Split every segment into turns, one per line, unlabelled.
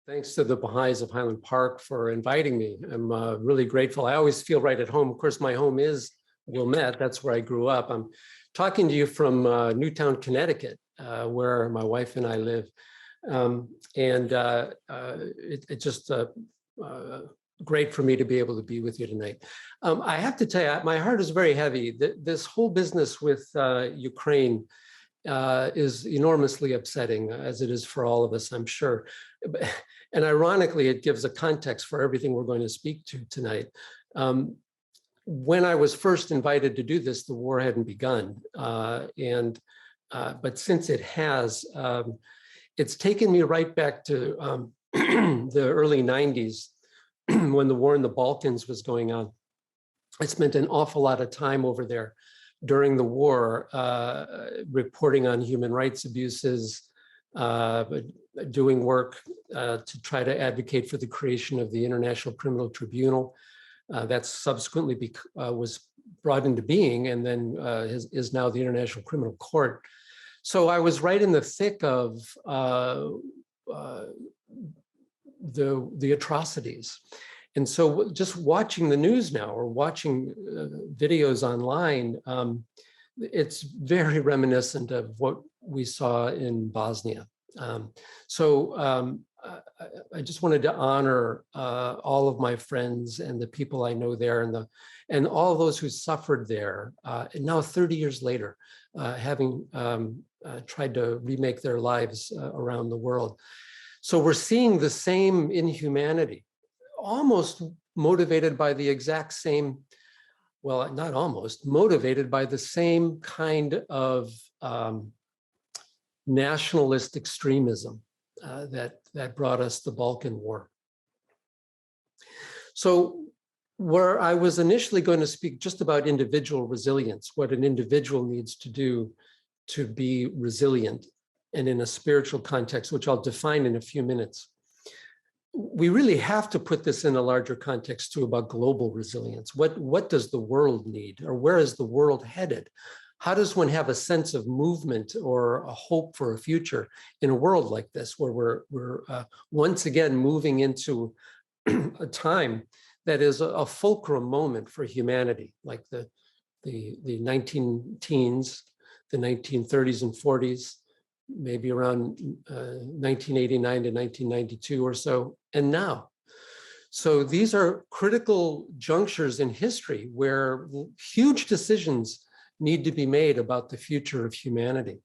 Thanks to the Baha'is of Highland Park for inviting me. I'm really grateful. I always feel right at home. Of course, my home is Wilmette. That's where I grew up. I'm talking to you from Newtown, Connecticut, where my wife and I live. It's just great for me to be able to be with you tonight. I have to tell you, my heart is very heavy. This whole business with Ukraine is enormously upsetting, as it is for all of us, I'm sure. And ironically, it gives a context for everything we're going to speak to tonight. When I was first invited to do this, the war hadn't begun. But since it has, it's taken me right back to the early 90s when the war in the Balkans was going on. I spent an awful lot of time over there during the war, reporting on human rights abuses, doing work to try to advocate for the creation of the International Criminal Tribunal. That subsequently was brought into being and then is now the International Criminal Court. So I was right in the thick of the atrocities. And so just watching the news now or watching videos online, it's very reminiscent of what we saw in Bosnia. I just wanted to honor all of my friends and the people I know there and all of those who suffered there. And now 30 years later, having tried to remake their lives around the world. So we're seeing the same inhumanity, almost motivated by the exact same, well, not almost, motivated by the same kind of nationalist extremism that brought us the Balkan War. So where I was initially going to speak just about individual resilience, what an individual needs to do to be resilient, and in a spiritual context, which I'll define in a few minutes. We really have to put this in a larger context too about global resilience. What does the world need, or where is the world headed? How does one have a sense of movement or a hope for a future in a world like this, where we're once again moving into a time that is a fulcrum moment for humanity, like the 19-teens, the 1930s and 40s, maybe around 1989 to 1992 or so, and now. So these are critical junctures in history where huge decisions need to be made about the future of humanity.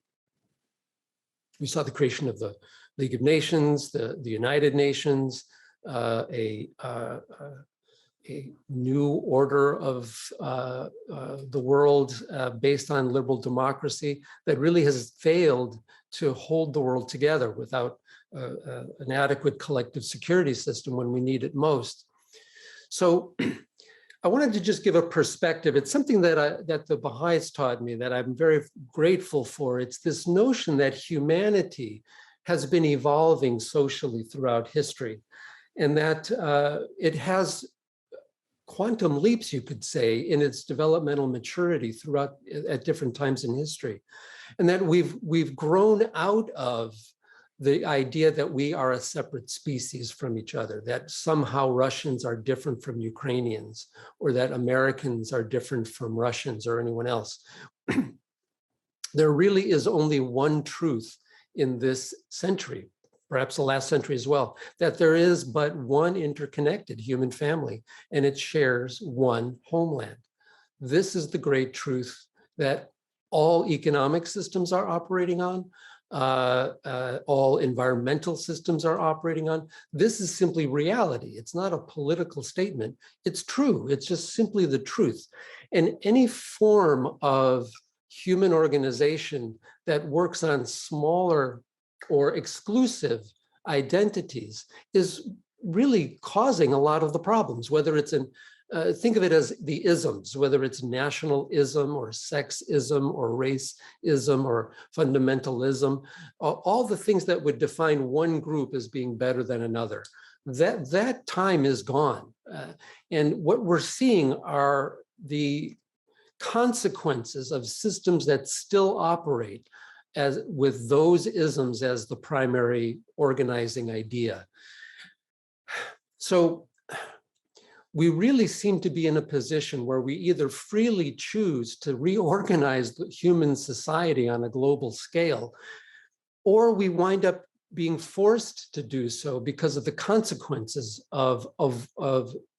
We saw the creation of the League of Nations, the United Nations, a new order of the world based on liberal democracy that really has failed to hold the world together without an adequate collective security system when we need it most. So I wanted to just give a perspective. It's something that the Baha'is taught me that I'm very grateful for. It's this notion that humanity has been evolving socially throughout history, and that it has quantum leaps, you could say, in its developmental maturity throughout at different times in history. And that we've grown out of the idea that we are a separate species from each other, that somehow Russians are different from Ukrainians, or that Americans are different from Russians or anyone else. There really is only one truth in this century, perhaps the last century as well, that there is but one interconnected human family, and it shares one homeland. This is the great truth that all economic systems are operating on, all environmental systems are operating on. This is simply reality. It's not a political statement. It's true. It's just simply the truth. And any form of human organization that works on smaller or exclusive identities is really causing a lot of the problems, whether it's think of it as the isms, whether it's nationalism or sexism or racism or fundamentalism, all the things that would define one group as being better than another. That time is gone. And what we're seeing are the consequences of systems that still operate as with those isms as the primary organizing idea. So we really seem to be in a position where we either freely choose to reorganize the human society on a global scale, or we wind up being forced to do so because of the consequences of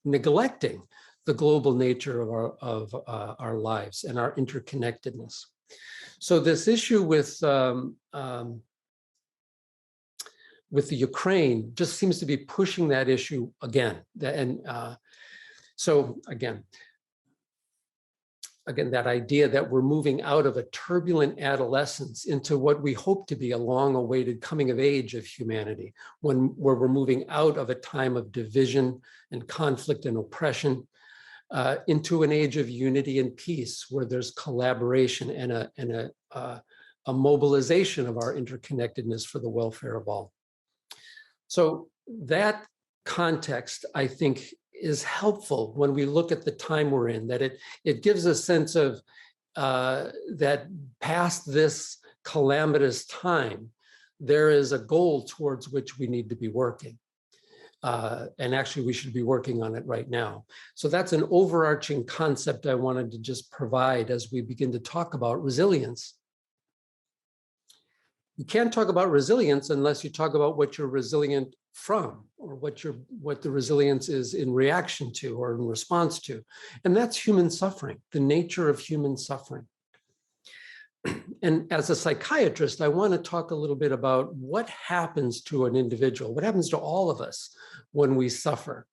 neglecting the global nature of our lives and our interconnectedness. So this issue with the Ukraine just seems to be pushing that issue again. And so again, that idea that we're moving out of a turbulent adolescence into what we hope to be a long-awaited coming of age of humanity, where we're moving out of a time of division and conflict and oppression into an age of unity and peace, where there's collaboration and a mobilization of our interconnectedness for the welfare of all. So that context, I think, is helpful when we look at the time we're in, that it gives a sense of that past this calamitous time, there is a goal towards which we need to be working. And actually, we should be working on it right now. So that's an overarching concept I wanted to just provide as we begin to talk about resilience. You can't talk about resilience unless you talk about what you're resilient from, or what the resilience is in reaction to or in response to. And that's human suffering, the nature of human suffering. And as a psychiatrist, I want to talk a little bit about what happens to an individual, what happens to all of us when we suffer.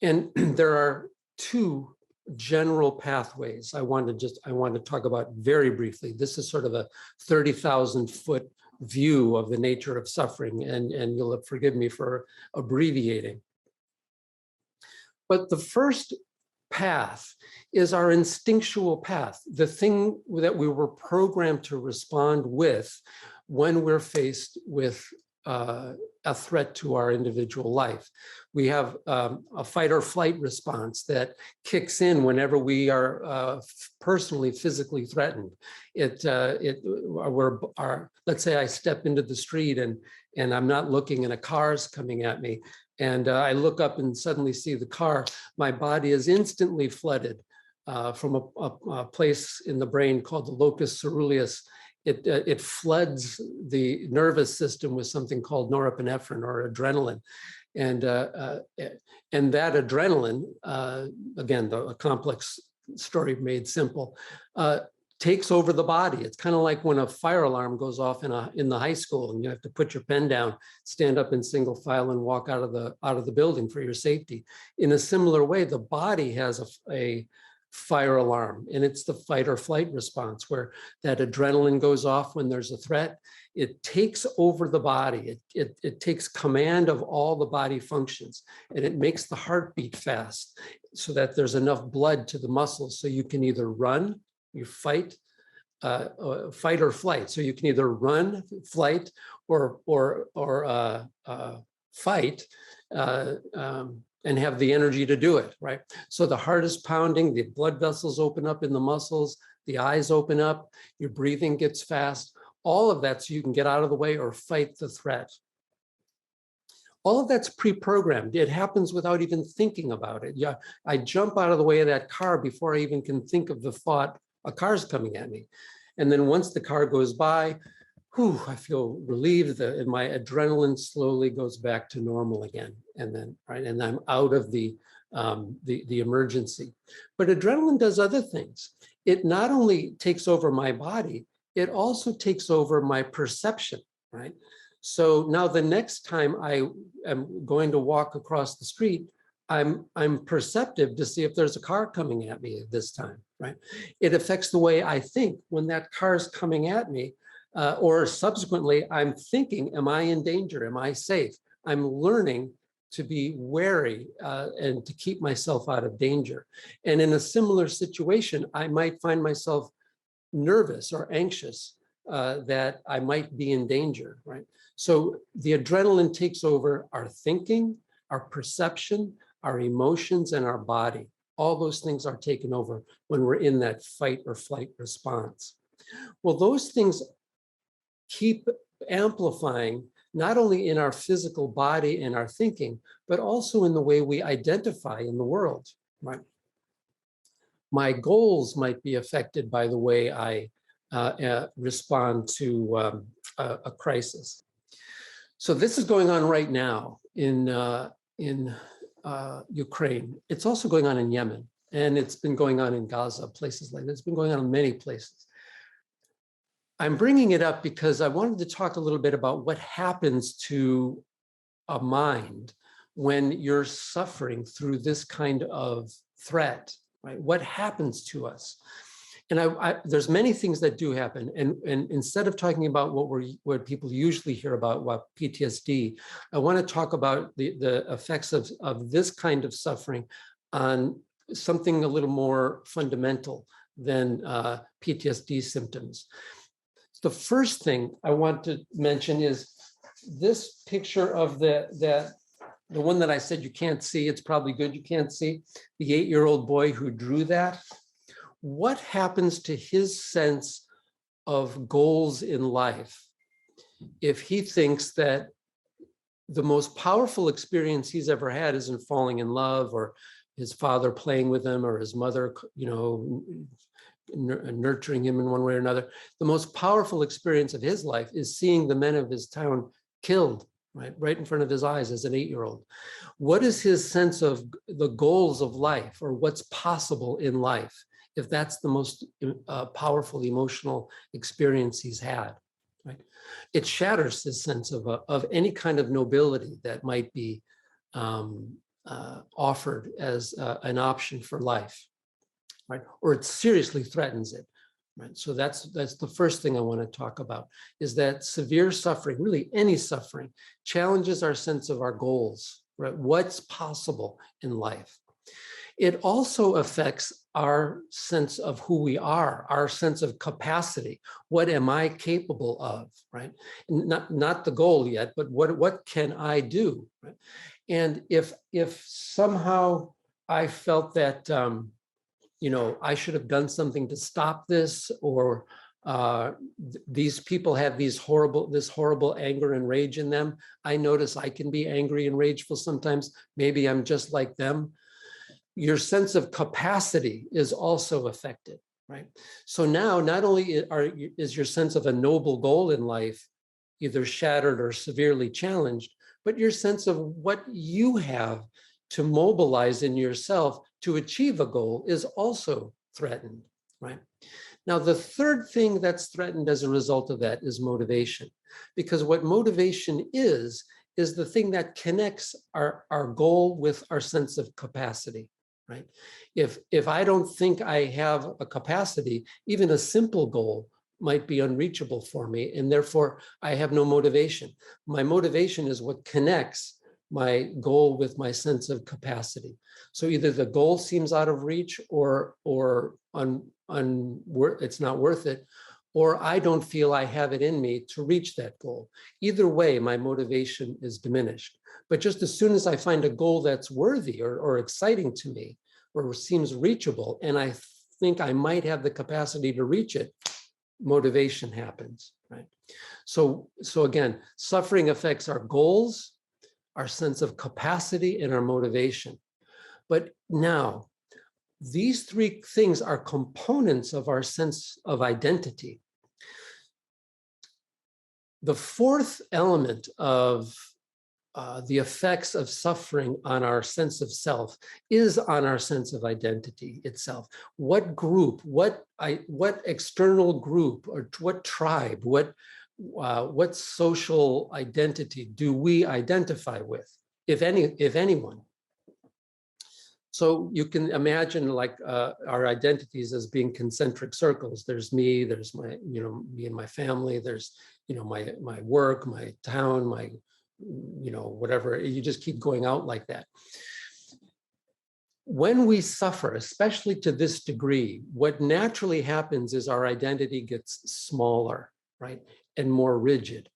And there are two general pathways I want to talk about very briefly. This is sort of a 30,000-foot view of the nature of suffering, and you'll forgive me for abbreviating. But the first path is our instinctual path, the thing that we were programmed to respond with when we're faced with a threat to our individual life. We have a fight or flight response that kicks in whenever we are personally, physically threatened. Let's say I step into the street and I'm not looking and a car's coming at me, and I look up and suddenly see the car. My body is instantly flooded from a place in the brain called the locus ceruleus. It floods the nervous system with something called norepinephrine or adrenaline. And that adrenaline, again, a complex story made simple, takes over the body. It's kind of like when a fire alarm goes off in the high school and you have to put your pen down, stand up in single file and walk out of the building for your safety. In a similar way, the body has a fire alarm, and it's the fight or flight response where that adrenaline goes off when there's a threat. It takes over the body. It takes command of all the body functions, and it makes the heart beat fast so that there's enough blood to the muscles so you can either run, you fight or flight. So you can either run, flight, or fight. And have the energy to do it, right? So the heart is pounding, the blood vessels open up in the muscles, the eyes open up, your breathing gets fast, all of that so you can get out of the way or fight the threat. All of that's pre-programmed. It happens without even thinking about it. Yeah, I jump out of the way of that car before I even can think of the thought, a car's coming at me. And then once the car goes by, I feel relieved, and my adrenaline slowly goes back to normal again, and then and I'm out of the emergency. But adrenaline does other things. It not only takes over my body, it also takes over my perception, right? So now the next time I am going to walk across the street, I'm perceptive to see if there's a car coming at me this time, right? It affects the way I think when that car is coming at me. Or subsequently, I'm thinking, am I in danger? Am I safe? I'm learning to be wary and to keep myself out of danger. And in a similar situation, I might find myself nervous or anxious that I might be in danger, right? So the adrenaline takes over our thinking, our perception, our emotions, and our body. All those things are taken over when we're in that fight or flight response. Well, those things keep amplifying not only in our physical body and our thinking, but also in the way we identify in the world, right? My goals might be affected by the way I respond to a crisis. So this is going on right now in Ukraine. It's also going on in Yemen, and it's been going on in Gaza, places like that. It's been going on in many places. I'm bringing it up because I wanted to talk a little bit about what happens to a mind when you're suffering through this kind of threat, right? What happens to us? And there's many things that do happen. And instead of talking about what people usually hear about, what PTSD, I want to talk about the effects of this kind of suffering on something a little more fundamental than PTSD symptoms. The first thing I want to mention is this picture of the one that I said you can't see. It's probably good you can't see. The 8-year-old boy who drew that. What happens to his sense of goals in life if he thinks that the most powerful experience he's ever had isn't falling in love, or his father playing with him, or his mother, nurturing him in one way or another? The most powerful experience of his life is seeing the men of his town killed, right in front of his eyes as an 8-year-old. What is his sense of the goals of life, or what's possible in life, if that's the most powerful emotional experience he's had, right? It shatters his sense of any kind of nobility that might be offered as an option for life, right? Or it seriously threatens it, right? So that's the first thing I want to talk about, is that severe suffering, really any suffering, challenges our sense of our goals, right? What's possible in life. It also affects our sense of who we are, our sense of capacity. What am I capable of, right? Not the goal yet, but what can I do, right? And if somehow I felt that, I should have done something to stop this, or these people have this horrible anger and rage in them. I notice I can be angry and rageful sometimes. Maybe I'm just like them. Your sense of capacity is also affected, right? So now not only is your sense of a noble goal in life either shattered or severely challenged, but your sense of what you have to mobilize in yourself to achieve a goal is also threatened, right? Now, the third thing that's threatened as a result of that is motivation, because what motivation is the thing that connects our goal with our sense of capacity, right? If I don't think I have a capacity, even a simple goal might be unreachable for me, and therefore I have no motivation. My motivation is what connects my goal with my sense of capacity. So either the goal seems out of reach, or it's not worth it, or I don't feel I have it in me to reach that goal. Either way, my motivation is diminished. But just as soon as I find a goal that's worthy or exciting to me, or seems reachable, and I think I might have the capacity to reach it, motivation happens, right? So again, suffering affects our goals, our sense of capacity, and our motivation. But now, these three things are components of our sense of identity. The fourth element of the effects of suffering on our sense of self is on our sense of identity itself. What group, what external group, or what tribe, what social identity do we identify with, if anyone? So you can imagine like our identities as being concentric circles. There's me, there's my, me and my family, there's, my work, my town, my, whatever. You just keep going out like that. When we suffer, especially to this degree, what naturally happens is our identity gets smaller, right? And more rigid,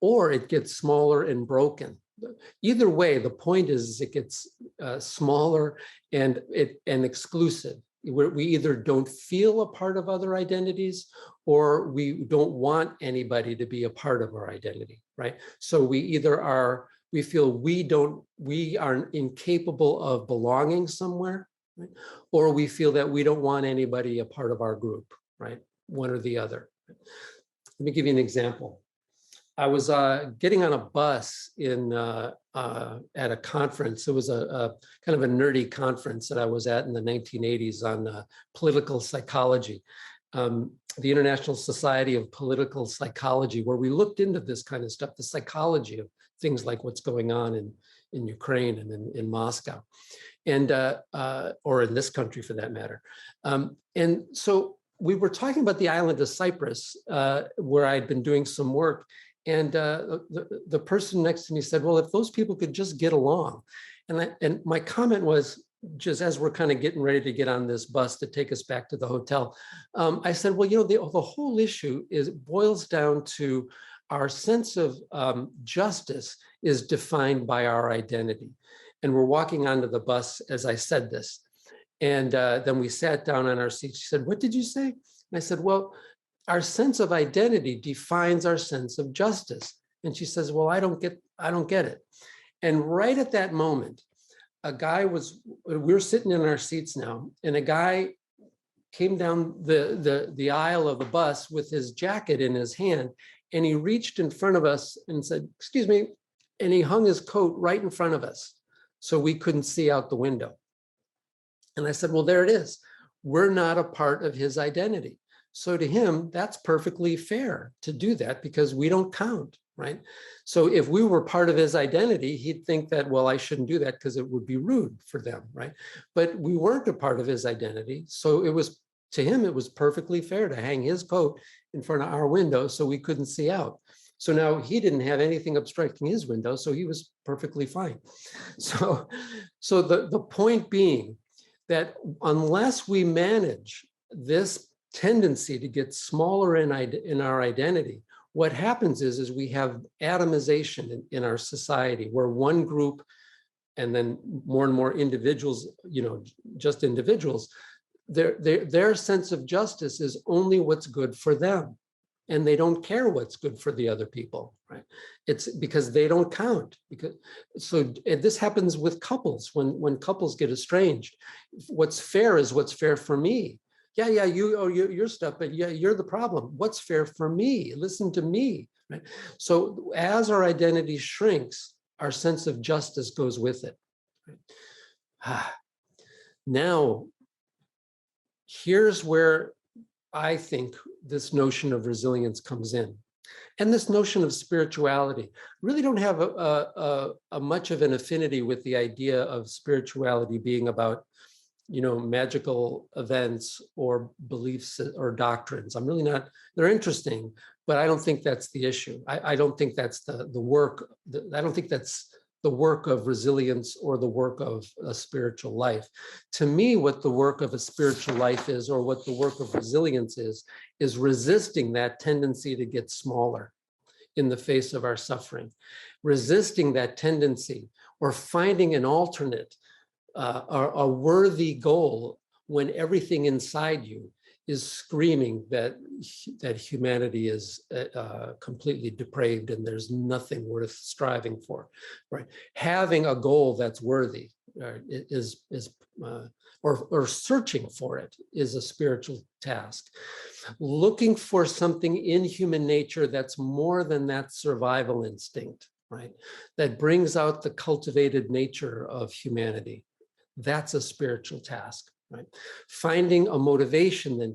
or it gets smaller and broken. Either way, the point is it gets smaller and exclusive. we either don't feel a part of other identities, or we don't want anybody to be a part of our identity, right? So we either are, we feel we are incapable of belonging somewhere, right? Or we feel that we don't want anybody a part of our group, right? One or the other. Let me give you an example. I was getting on a bus at a conference. It was a kind of a nerdy conference that I was at in the 1980s on political psychology, the International Society of Political Psychology, where we looked into this kind of stuff, the psychology of things like what's going on in Ukraine and in Moscow, and or in this country for that matter. And so we were talking about the island of Cyprus, where I'd been doing some work. And the person next to me said, well, if those people could just get along. And my comment was, just as we're kind of getting ready to get on this bus to take us back to the hotel, I said, well, you know, the whole issue boils down to our sense of justice is defined by our identity. And we're walking onto the bus as I said this. And then we sat down on our seats. She said, what did you say? And I said, well, our sense of identity defines our sense of justice. And she says, well, I don't get it. And right at that moment, we were sitting in our seats now, and a guy came down the aisle of the bus with his jacket in his hand, and he reached in front of us and said, excuse me, and he hung his coat right in front of us so we couldn't see out the window. And I said, well, there it is. We're not a part of his identity. So to him, that's perfectly fair to do that because we don't count, right? So if we were part of his identity, he'd think that, well, I shouldn't do that because it would be rude for them, right? But we weren't a part of his identity. So it was, to him, it was perfectly fair to hang his coat in front of our window so we couldn't see out. So now he didn't have anything obstructing his window, so he was perfectly fine. So the point being that unless we manage this tendency to get smaller in our identity, what happens is we have atomization in our society, where one group and then more and more individuals, you know, just individuals, their sense of justice is only what's good for them, and they don't care what's good for the other people, right? It's because they don't count. So this happens with couples. When couples get estranged, what's fair is what's fair for me. Yeah, your stuff, but yeah, you're the problem. What's fair for me? Listen to me, right? So as our identity shrinks, our sense of justice goes with it. Right? Now, here's where I think this notion of resilience comes in. And this notion of spirituality. I really don't have a much of an affinity with the idea of spirituality being about, you know, magical events or beliefs or doctrines. I'm really not, they're interesting, but I don't think that's the issue. I don't think that's the work, I don't think that's the work of resilience or the work of a spiritual life. To me, what the work of a spiritual life is, or what the work of resilience is resisting that tendency to get smaller in the face of our suffering, resisting that tendency, or finding an alternate, a worthy goal when everything inside you is screaming that humanity is completely depraved and there's nothing worth striving for, right? Having a goal that's worthy or searching for it is a spiritual task. Looking for something in human nature that's more than that survival instinct, right? That brings out the cultivated nature of humanity. That's a spiritual task, right? Finding a motivation then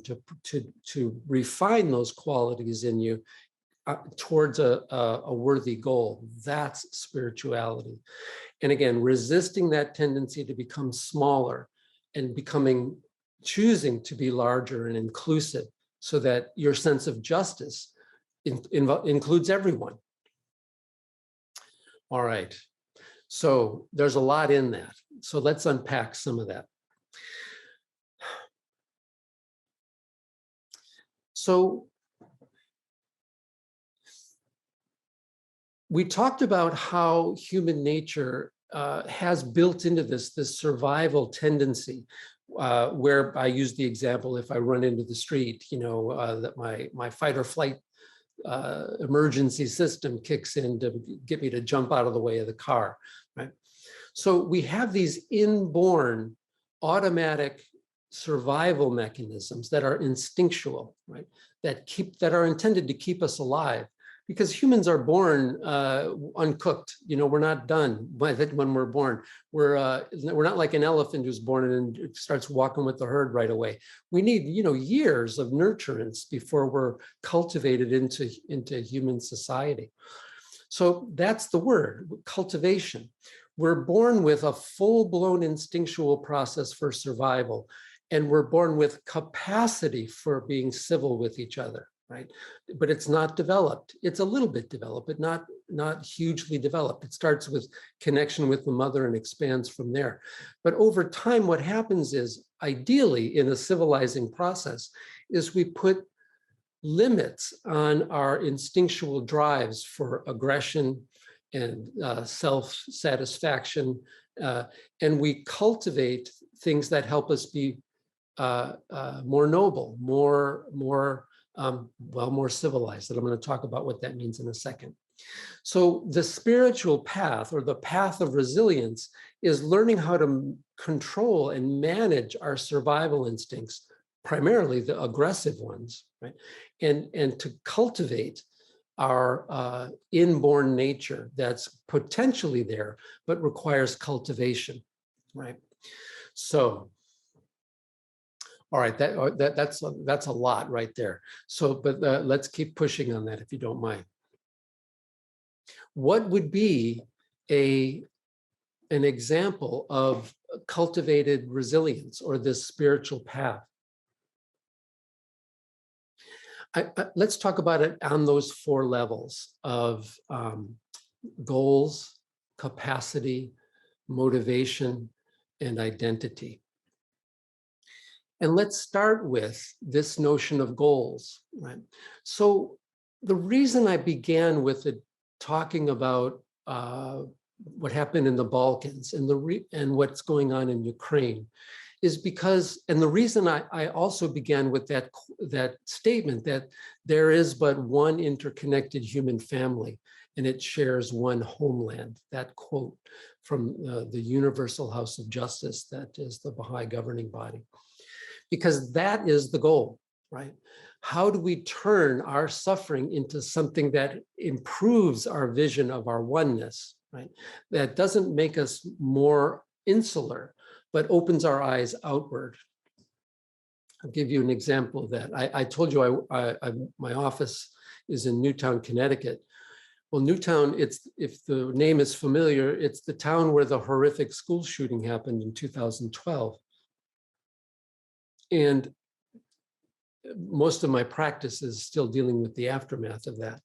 to refine those qualities in you towards a worthy goal. That's spirituality. And again, resisting that tendency to become smaller and choosing to be larger and inclusive so that your sense of justice includes everyone. All right. So there's a lot in that. So let's unpack some of that. So we talked about how human nature has built into this survival tendency where I use the example, if I run into the street, that my fight or flight emergency system kicks in to get me to jump out of the way of the car, right? So we have these inborn automatic survival mechanisms that are instinctual, right? That are intended to keep us alive, because humans are born uncooked. We're not done when we're born. We're not like an elephant who's born and starts walking with the herd right away. We need years of nurturance before we're cultivated into human society. So that's the word, cultivation. We're born with a full-blown instinctual process for survival, and we're born with capacity for being civil with each other, right? But it's not developed. It's a little bit developed, but not hugely developed. It starts with connection with the mother and expands from there. But over time, what happens is, ideally in a civilizing process, is we put limits on our instinctual drives for aggression and self-satisfaction, and we cultivate things that help us be more noble, more civilized. And I'm going to talk about what that means in a second. So the spiritual path, or the path of resilience, is learning how to control and manage our survival instincts, primarily the aggressive ones, right? And to cultivate our inborn nature that's potentially there, but requires cultivation, right? So, all right, that's a lot right there. So, but let's keep pushing on that if you don't mind. What would be an example of cultivated resilience, or this spiritual path? Let's talk about it on those 4 levels of goals, capacity, motivation, and identity. And let's start with this notion of goals, right? So the reason I began with talking about what happened in the Balkans and what's going on in Ukraine is because, and the reason I also began with that statement, that there is but one interconnected human family and it shares one homeland, that quote from the Universal House of Justice, that is the Baha'i governing body. Because that is the goal, right? How do we turn our suffering into something that improves our vision of our oneness, right? That doesn't make us more insular, but opens our eyes outward. I'll give you an example of that. I told you my office is in Newtown, Connecticut. Well, Newtown, if the name is familiar, it's the town where the horrific school shooting happened in 2012. And most of my practice is still dealing with the aftermath of that.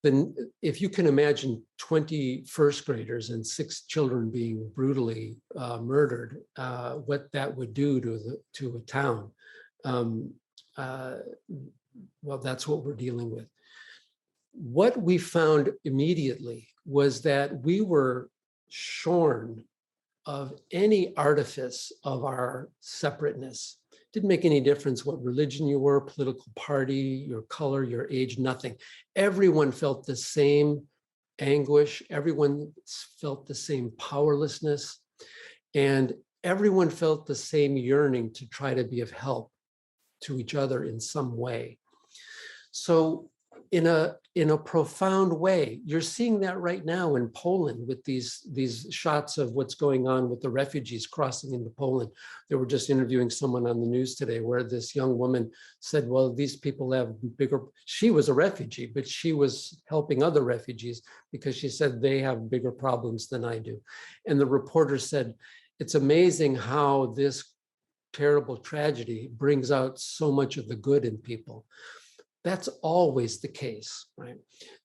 Then if you can imagine 20 first graders and 6 children being brutally murdered, what that would do to a town, well, that's what we're dealing with. What we found immediately was that we were shorn of any artifice of our separateness. Didn't make any difference what religion you were, political party, your color, your age, nothing. Everyone felt the same anguish. Everyone felt the same powerlessness. And everyone felt the same yearning to try to be of help to each other in some way. So in a profound way, you're seeing that right now in Poland with these shots of what's going on with the refugees crossing into Poland. They were just interviewing someone on the news today where this young woman said, well, these people have bigger, she was a refugee, but she was helping other refugees because she said they have bigger problems than I do. And the reporter said, it's amazing how this terrible tragedy brings out so much of the good in people. That's always the case, right?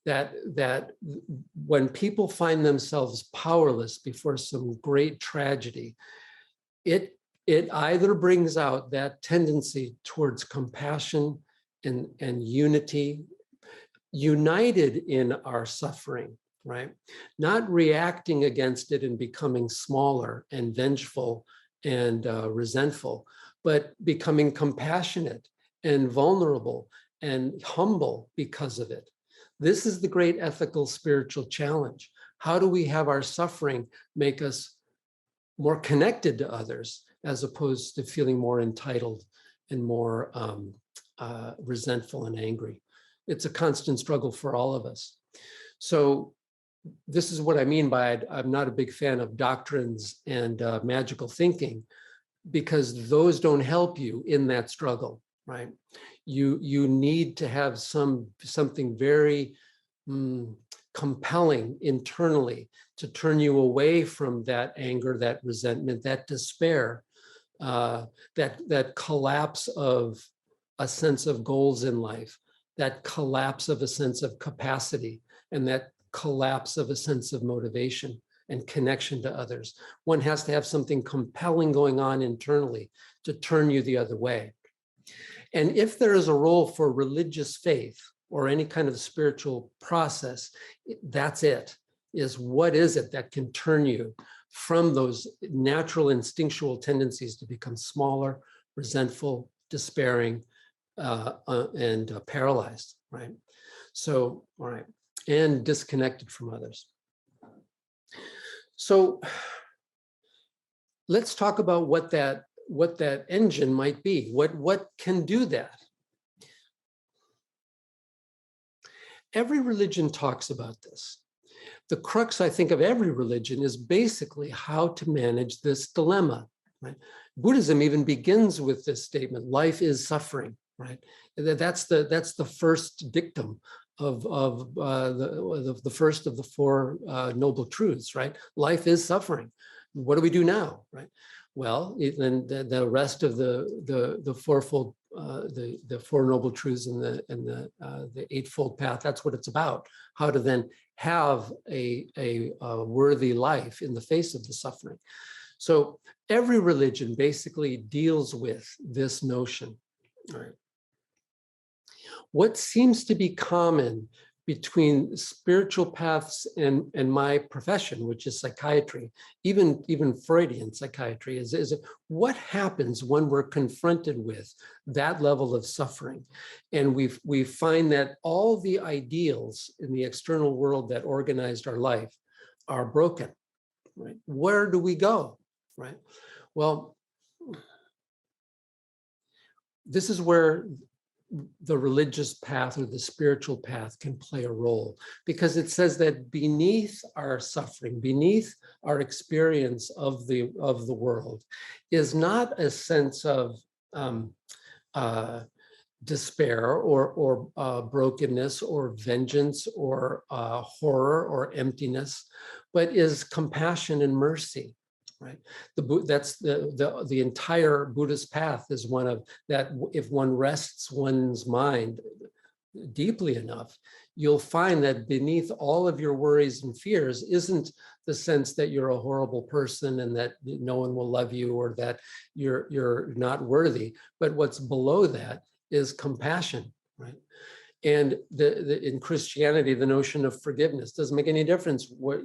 That when people find themselves powerless before some great tragedy, it either brings out that tendency towards compassion and unity, united in our suffering, right? Not reacting against it and becoming smaller and vengeful and resentful, but becoming compassionate and vulnerable and humble because of it. This is the great ethical spiritual challenge. How do we have our suffering make us more connected to others as opposed to feeling more entitled and more resentful and angry? It's a constant struggle for all of us. So this is what I mean by I'm not a big fan of doctrines and magical thinking, because those don't help you in that struggle, right? You need to have something very compelling internally to turn you away from that anger, that resentment, that despair, that collapse of a sense of goals in life, that collapse of a sense of capacity, and that collapse of a sense of motivation and connection to others. One has to have something compelling going on internally to turn you the other way. And if there is a role for religious faith or any kind of spiritual process, that's it, is what is it that can turn you from those natural instinctual tendencies to become smaller, resentful, despairing, and paralyzed, right? So, all right, and disconnected from others. So let's talk about what that engine might be. What can do that? Every religion talks about this. The crux, I think, of every religion is basically how to manage this dilemma, right? Buddhism even begins with this statement: life is suffering, right? That's the first dictum of the first of the four noble truths, right? Life is suffering. What do we do now, right? Well, then the rest of the fourfold, the four noble truths and the eightfold path. That's what it's about. How to then have a worthy life in the face of the suffering. So every religion basically deals with this notion, right? What seems to be common between spiritual paths and my profession, which is psychiatry, even Freudian psychiatry, is what happens when we're confronted with that level of suffering. And we find that all the ideals in the external world that organized our life are broken, right? Where do we go, right? Well, this is where the religious path or the spiritual path can play a role, because it says that beneath our suffering, beneath our experience of the world, is not a sense of despair or brokenness or vengeance or horror or emptiness, but is compassion and mercy. Right. That's the entire Buddhist path is one of that. If one rests one's mind deeply enough, you'll find that beneath all of your worries and fears isn't the sense that you're a horrible person and that no one will love you or that you're not worthy. But what's below that is compassion, right? And in Christianity, the notion of forgiveness doesn't make any difference. What,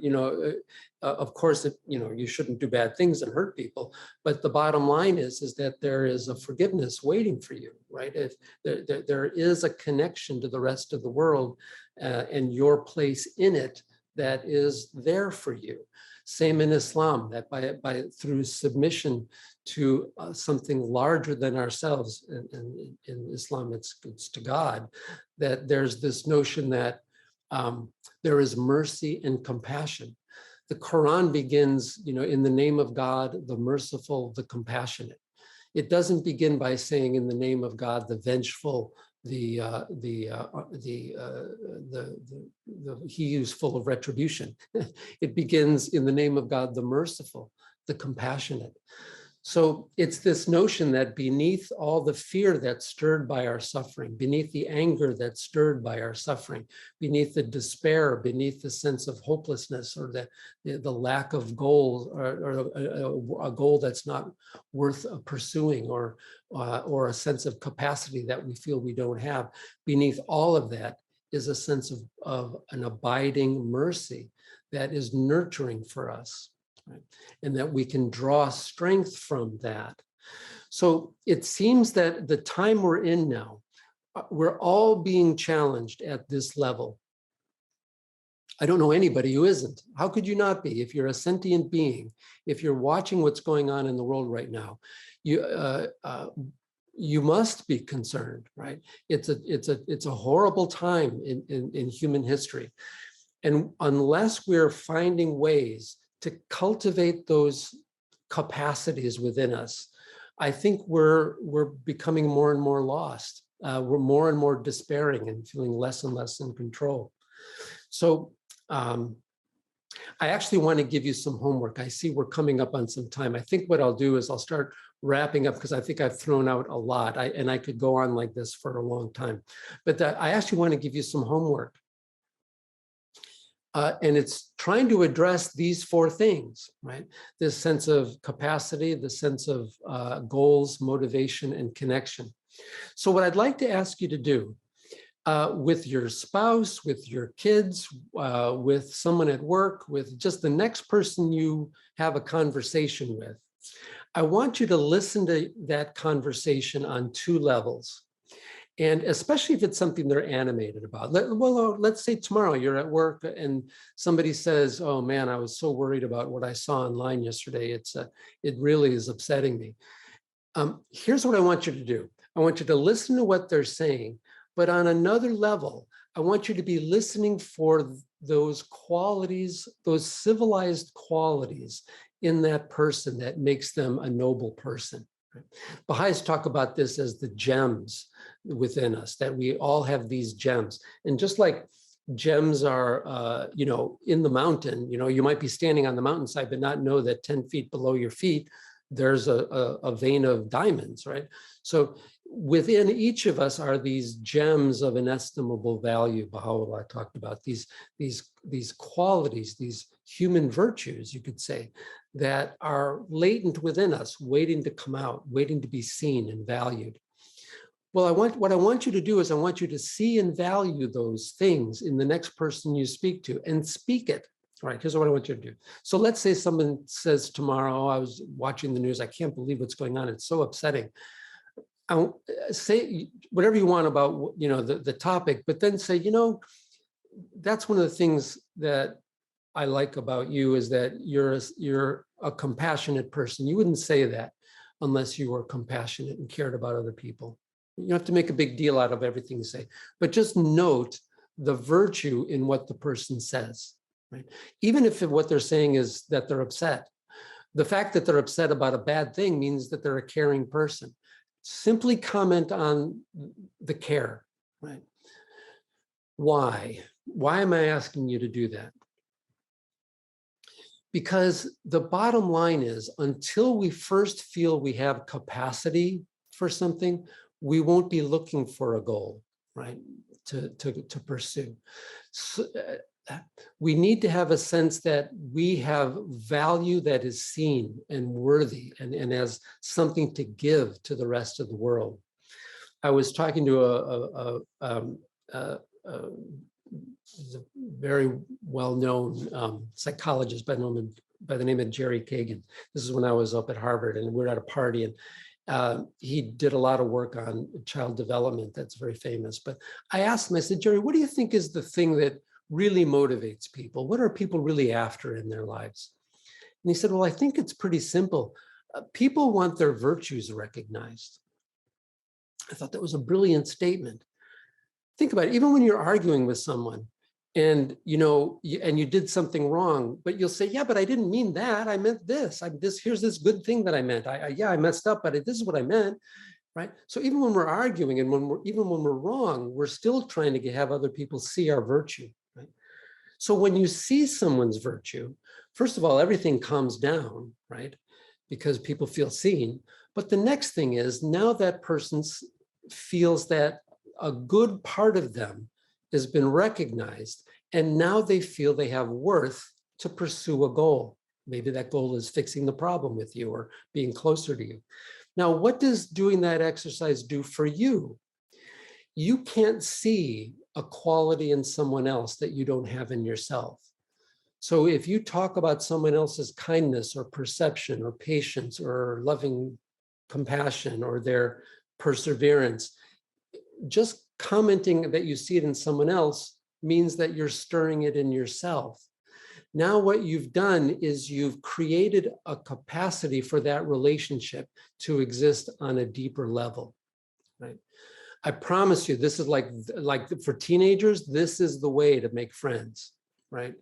of course, you shouldn't do bad things and hurt people. But the bottom line is that there is a forgiveness waiting for you, right? If there is a connection to the rest of the world and your place in it that is there for you. Same in Islam, that by through submission to something larger than ourselves, and in Islam it's to God, that there's this notion that there is mercy and compassion. The Quran begins, in the name of God, the merciful, the compassionate. It doesn't begin by saying in the name of God, the vengeful, he who's full of retribution. It begins in the name of God, the merciful, the compassionate. So it's this notion that beneath all the fear that's stirred by our suffering, beneath the anger that's stirred by our suffering, beneath the despair, beneath the sense of hopelessness or the lack of goal or a goal that's not worth pursuing or a sense of capacity that we feel we don't have, beneath all of that is a sense of an abiding mercy that is nurturing for us. right? And that we can draw strength from that. So it seems that the time we're in now, we're all being challenged at this level. I don't know anybody who isn't. How could you not be? If you're a sentient being, if you're watching what's going on in the world right now, you must be concerned, right? It's a horrible time in human history. And unless we're finding ways to cultivate those capacities within us, I think we're becoming more and more lost. We're more and more despairing and feeling less and less in control. So I actually want to give you some homework. I see we're coming up on some time. I think what I'll do is I'll start wrapping up because I think I've thrown out a lot, and I could go on like this for a long time. But I actually want to give you some homework. And it's trying to address these four things, right? This sense of capacity, the sense of goals, motivation, and connection. So what I'd like to ask you to do with your spouse, with your kids, with someone at work, with just the next person you have a conversation with, I want you to listen to that conversation on two levels. And especially if it's something they're animated about. Let's say tomorrow you're at work and somebody says, oh man, I was so worried about what I saw online yesterday. It really is upsetting me. Here's what I want you to do. I want you to listen to what they're saying, but on another level, I want you to be listening for those qualities, those civilized qualities in that person that makes them a noble person. Baha'is talk about this as the gems within us, that we all have these gems. And just like gems are, in the mountain, you might be standing on the mountainside, but not know that 10 feet below your feet, there's a vein of diamonds, right? So within each of us are these gems of inestimable value. Baha'u'llah talked about these qualities, these human virtues, you could say, that are latent within us, waiting to come out, waiting to be seen and valued. Well, what I want you to do is I want you to see and value those things in the next person you speak to and speak it. All right, here's what I want you to do. So let's say someone says tomorrow, oh, I was watching the news, I can't believe what's going on, it's so upsetting. I'll say whatever you want about the topic, but then say, that's one of the things that I like about you is that you're a compassionate person. You wouldn't say that unless you were compassionate and cared about other people. You don't have to make a big deal out of everything you say, but just note the virtue in what the person says, right? Even if what they're saying is that they're upset, the fact that they're upset about a bad thing means that they're a caring person. Simply comment on the care, right? Why? Why am I asking you to do that? Because the bottom line is, until we first feel we have capacity for something, we won't be looking for a goal, right, to pursue. So, we need to have a sense that we have value that is seen and worthy and as something to give to the rest of the world. I was talking to a very well-known psychologist by the name of Jerry Kagan. This is when I was up at Harvard and we were at a party, and he did a lot of work on child development that's very famous. But I asked him, I said, Jerry, what do you think is the thing that really motivates people? What are people really after in their lives? And he said, well, I think it's pretty simple. People want their virtues recognized. I thought that was a brilliant statement. Think about it. Even when you're arguing with someone and you did something wrong, but you'll say, yeah, but I didn't mean that. I meant this. Here's this good thing that I meant. I messed up, but this is what I meant, right? So even when we're arguing and even when we're wrong, we're still trying to have other people see our virtue, right? So when you see someone's virtue, first of all, everything calms down, right? Because people feel seen. But the next thing is, now that person feels that a good part of them has been recognized, and now they feel they have worth to pursue a goal. Maybe that goal is fixing the problem with you or being closer to you. Now, what does doing that exercise do for you? You can't see a quality in someone else that you don't have in yourself. So if you talk about someone else's kindness or perception or patience or loving compassion or their perseverance, just commenting that you see it in someone else means that you're stirring it in yourself. Now what you've done is you've created a capacity for that relationship to exist on a deeper level, right? I promise you, this is like for teenagers, this is the way to make friends, right?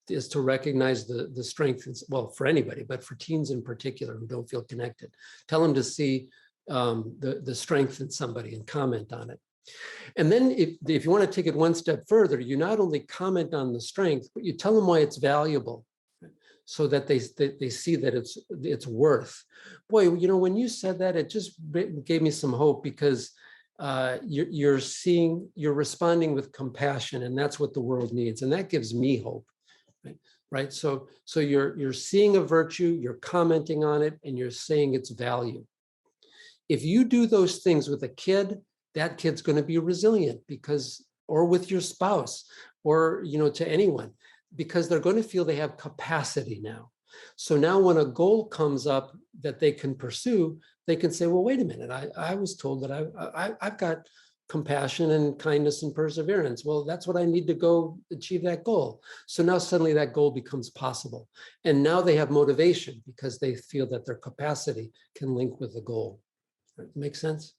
Is to recognize the strength, well, for anybody, but for teens in particular who don't feel connected. Tell them to see the strength in somebody and comment on it. And then if you want to take it one step further, you not only comment on the strength, but you tell them why it's valuable, so that they see that it's worth. Boy, you know, when you said that, it just gave me some hope, because you're responding with compassion, and that's what the world needs, and that gives me hope. Right. So you're seeing a virtue, you're commenting on it, and you're saying its value. If you do those things with a kid, that kid's going to be resilient, because, or with your spouse, or, you know, to anyone, because they're going to feel they have capacity now. So now when a goal comes up that they can pursue, they can say, well, wait a minute, I was told that I've got compassion and kindness and perseverance. Well, that's what I need to go achieve that goal. So now suddenly that goal becomes possible. And now they have motivation because they feel that their capacity can link with the goal. Make sense?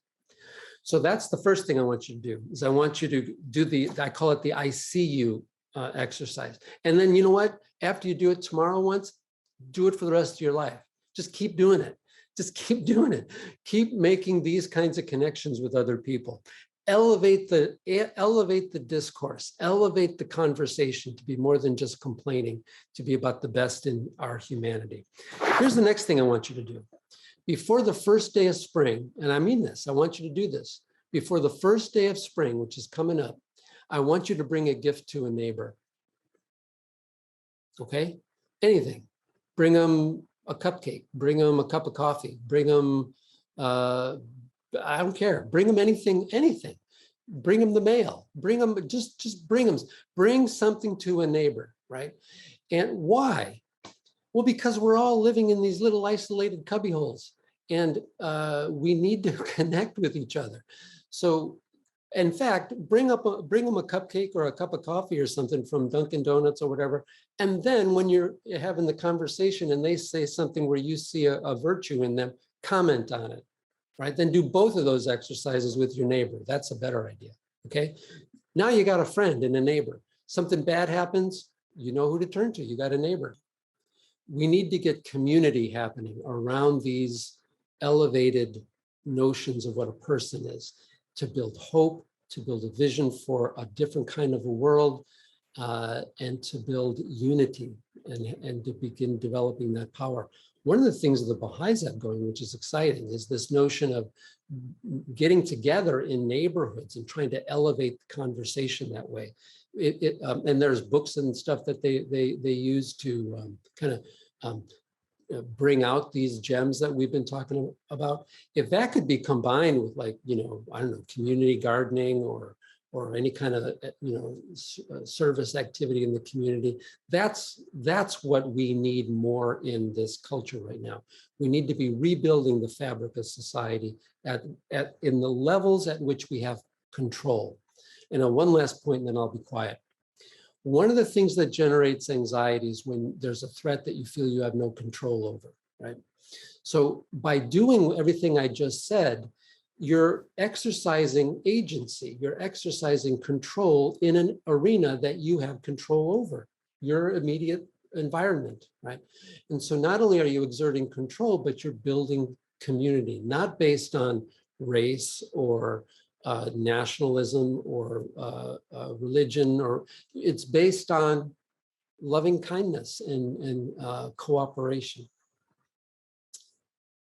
So that's the first thing I want you to do, is I want you to do I call it the I see you exercise. And then, you know what? After you do it tomorrow once, do it for the rest of your life. Just keep doing it. Just keep doing it. Keep making these kinds of connections with other people. Elevate the discourse, elevate the conversation to be more than just complaining, to be about the best in our humanity. Here's the next thing I want you to do. Before the first day of spring, and I mean this, I want you to do this. Before the first day of spring, which is coming up, I want you to bring a gift to a neighbor. Okay? Anything. Bring them a cupcake, bring them a cup of coffee, bring them, I don't care, bring them anything. Bring them the mail, bring them, just bring them, bring something to a neighbor, right? And why? Well, because we're all living in these little isolated cubby holes, and we need to connect with each other. So in fact, bring them a cupcake or a cup of coffee or something from Dunkin' Donuts or whatever. And then when you're having the conversation and they say something where you see a virtue in them, comment on it, right? Then do both of those exercises with your neighbor. That's a better idea, okay? Now you got a friend and a neighbor. Something bad happens, you know who to turn to, you got a neighbor. We need to get community happening around these elevated notions of what a person is, to build hope, to build a vision for a different kind of a world, and to build unity and to begin developing that power. One of the things that the Baha'is have going, which is exciting, is this notion of getting together in neighborhoods and trying to elevate the conversation that way. And there's books and stuff that they use to kind of bring out these gems that we've been talking about. If that could be combined with, like, you know, I don't know, community gardening or any kind of, you know, service activity in the community, that's what we need more in this culture right now. We need to be rebuilding the fabric of society in the levels at which we have control. And one last point, and then I'll be quiet. One of the things that generates anxiety is when there's a threat that you feel you have no control over, right? So by doing everything I just said, you're exercising agency, you're exercising control in an arena that you have control over, your immediate environment, right? And so not only are you exerting control, but you're building community, not based on race or nationalism or religion, or it's based on loving kindness and cooperation.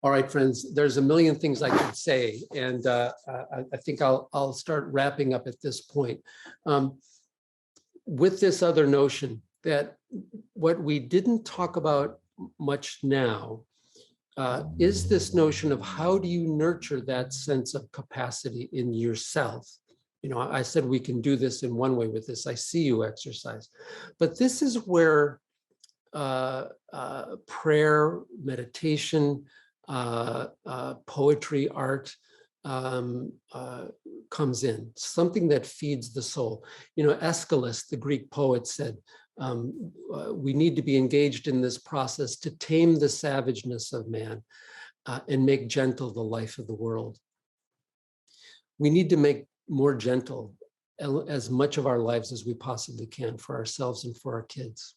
All right, friends, there's a million things I could say, and I think I'll start wrapping up at this point. With this other notion that what we didn't talk about much now is this notion of how do you nurture that sense of capacity in yourself. You know, I said we can do this in one way with this I see you exercise, but this is where prayer, meditation, poetry, art comes in, something that feeds the soul. You know, Aeschylus, the Greek poet, said, we need to be engaged in this process to tame the savageness of man and make gentle the life of the world. We need to make more gentle as much of our lives as we possibly can for ourselves and for our kids.